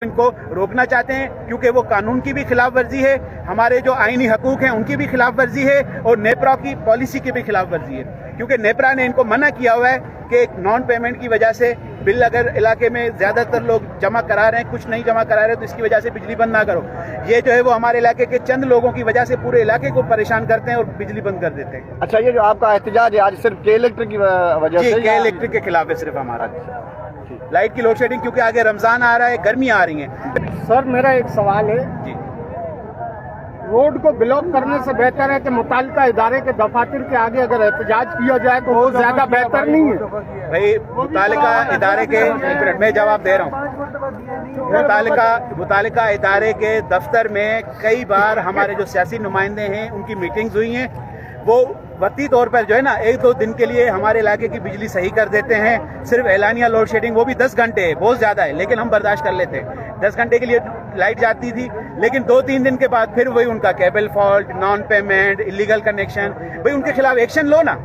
इनको रोकना चाहते हैं, क्योंकि वो कानून की भी खिलाफ वर्जी है, हमारे जो आईनी हकूक हैं उनकी भी खिलाफ वर्जी है और नेपरा की पॉलिसी की भी खिलाफ वर्जी है। क्योंकि नेपरा ने इनको मना किया हुआ है कि नॉन पेमेंट की वजह से बिल अगर इलाके में ज्यादातर लोग जमा करा रहे हैं, कुछ नहीं जमा करा रहे तो इसकी वजह से बिजली बंद ना करो। ये जो है वो हमारे इलाके के चंद लोगों की वजह से पूरे इलाके को परेशान करते हैं और बिजली बंद कर देते हैं। अच्छा, ये जो आपका एहतजाज है आज सिर्फ के इलेक्ट्रिक की वजह से? के इलेक्ट्रिक के खिलाफ है सिर्फ हमारा। लाइट की लोड शेडिंग, क्योंकि आगे रमजान आ रहा है, गर्मी आ रही है। सर, मेरा एक सवाल है जी, रोड को ब्लॉक करने से बेहतर है कि मुतालिका इदारे के दफातर के आगे अगर एहतजाज किया जाए तो वो ज्यादा बेहतर नहीं है? भाई, मुतालिका इदारे के, एक मिनट में जवाब दे रहा हूँ। मुतालिका इदारे के दफ्तर में कई बार हमारे जो सियासी नुमाइंदे हैं उनकी मीटिंग्स हुई हैं। वो वक्ती तौर पर जो है ना 1-2 दिन के लिए हमारे इलाके की बिजली सही कर देते हैं। सिर्फ एलानिया लोड शेडिंग, वो भी 10 घंटे है, बहुत ज्यादा है, लेकिन हम बर्दाश्त कर लेते हैं। 10 घंटे के लिए लाइट जाती थी, लेकिन 2-3 दिन के बाद फिर वही उनका cable fault, non payment, illegal connection. भाई, उनके खिलाफ एक्शन लो ना।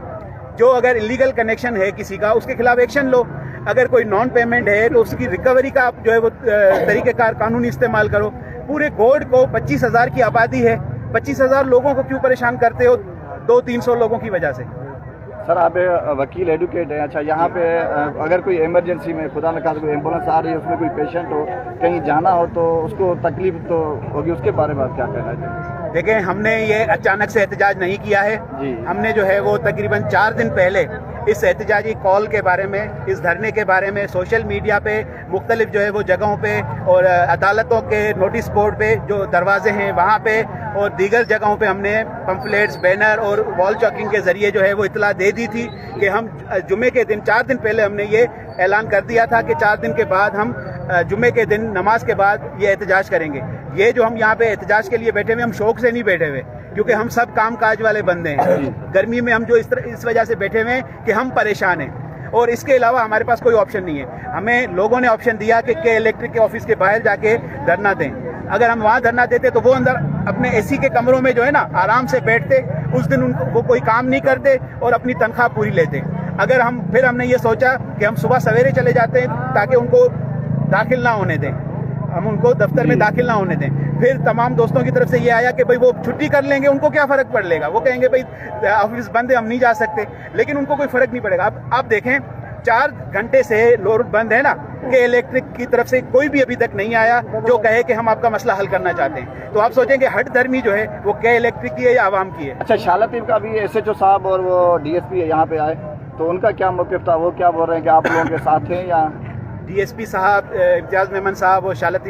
जो अगर इलीगल कनेक्शन है किसी का, उसके खिलाफ एक्शन लो। अगर कोई नॉन पेमेंट है तो उसकी रिकवरी का आप जो है वो तरीकेकार कानूनी इस्तेमाल करो। पूरे गोड को 25,000 की आबादी है, 25,000 लोगों को क्यों परेशान करते हो 200-300 लोगों की वजह से? सर, आप वकील एडवोकेट हैं। अच्छा, यहाँ पे अगर कोई इमरजेंसी में खुदा न खास्ता कोई एम्बुलेंस आ रही है, उसमें कोई पेशेंट हो, कहीं जाना हो तो उसको तकलीफ तो होगी, उसके बारे में आप क्या कहना चाहिए? देखें, हमने ये अचानक से एहतजाज नहीं किया है जी। हमने जो है वो तकरीबन 4 दिन पहले इस एहतजाजी कॉल के बारे में, इस धरने के बारे में सोशल मीडिया पे, मुख्तलिफ जो है वो जगहों पे और अदालतों के नोटिस बोर्ड पे जो दरवाजे हैं वहाँ पे और दीगर जगहों पे हमने पंफलेट्स, बैनर और वॉल चॉकिंग के जरिए जो है वो इतला दे दी थी कि हम जुमे के दिन 4 दिन पहले हमने ये ऐलान कर दिया था कि 4 दिन के बाद हम जुमे के दिन नमाज के बाद ये एहतजाज करेंगे। ये जो हम यहाँ पे एहतजाज के लिए बैठे हुए, हम शौक से नहीं बैठे हुए, क्योंकि हम सब काम काज वाले बंदे हैं। गर्मी में हम जो इस वजह से बैठे हुए हैं कि हम परेशान हैं और इसके अलावा हमारे पास कोई ऑप्शन नहीं है। हमें लोगों ने ऑप्शन दिया कि इलेक्ट्रिक के ऑफिस के बाहर जाके धरना दें। अगर हम वहाँ धरना देते तो वो अंदर अपने एसी के कमरों में जो है ना आराम से बैठते, उस दिन उनको वो कोई काम नहीं करते और अपनी तनख्वाह पूरी लेते। अगर फिर हमने ये सोचा कि हम सुबह सवेरे चले जाते हैं ताकि उनको दाखिल ना होने दें, हम उनको दफ्तर में दाखिल ना होने दें। फिर तमाम दोस्तों की तरफ से ये आया कि भाई वो छुट्टी कर लेंगे, उनको क्या फर्क पड़ लेगा, वो कहेंगे भाई ऑफिस बंद है, हम नहीं जा सकते, लेकिन उनको कोई फर्क नहीं पड़ेगा। अब आप देखें, 4 घंटे से लोड बंद है ना, के इलेक्ट्रिक की तरफ से कोई भी अभी तक नहीं आया जो कहे कि हम आपका मसला हल करना चाहते हैं। तो आप सोचेंगे हट धर्मी जो है वो के इलेक्ट्रिक की है या आवाम की है? अच्छा, शालातीब का भी SHO साहब और वो DSP यहाँ पे आए तो उनका क्या मौक़िफ़ था? वो क्या बोल रहे हैं कि आप लोगों के साथ हैं या? DSP साहब, इम्तियाज मेमन साहब और शालातीब